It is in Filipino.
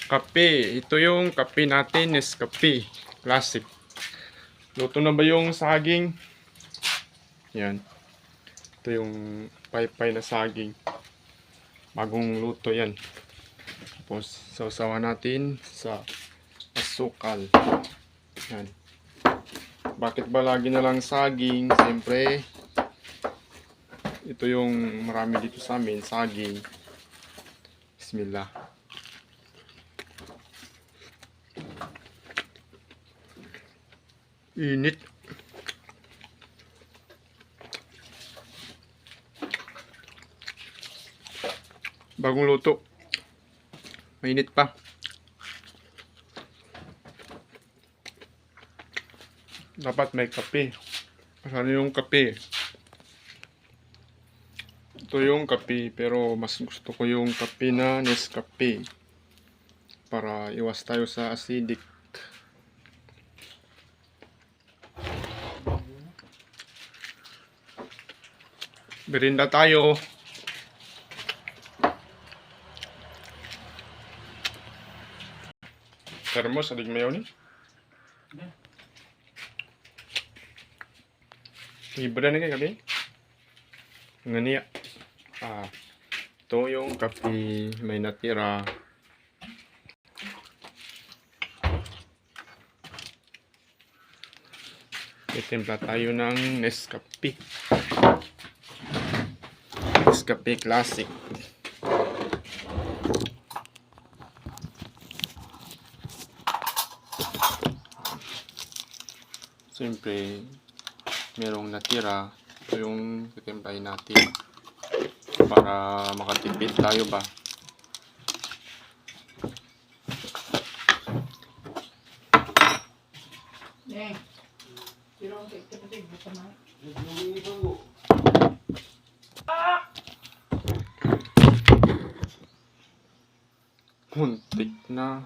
Kape. Ito yung kape natin, Nescafe Classic. Luto na ba yung saging? Yan. Ito yung paypay na saging. Bagong luto yan. Tapos sausawan natin sa asukal. Yan. Bakit ba lagi na lang saging? Siyempre, ito yung marami dito sa amin, saging. Bismillah. Init. Bagong luto. Mainit pa. Dapat may kape. Ano yung kape? Ito yung kape, pero mas gusto ko yung kape na Nescafe. Para iwas tayo sa acidic. Merinda tayo. Termos, adig mayaw ni? Ibra na kayo gabi? Nga niya. Ito yung kape, may natira. Itimpla tayo ng Nescafe. Nescafe Classic. Siyempre, merong natira. Ito yung titimplahin natin. Para makatipid tayo ba. Muntik na.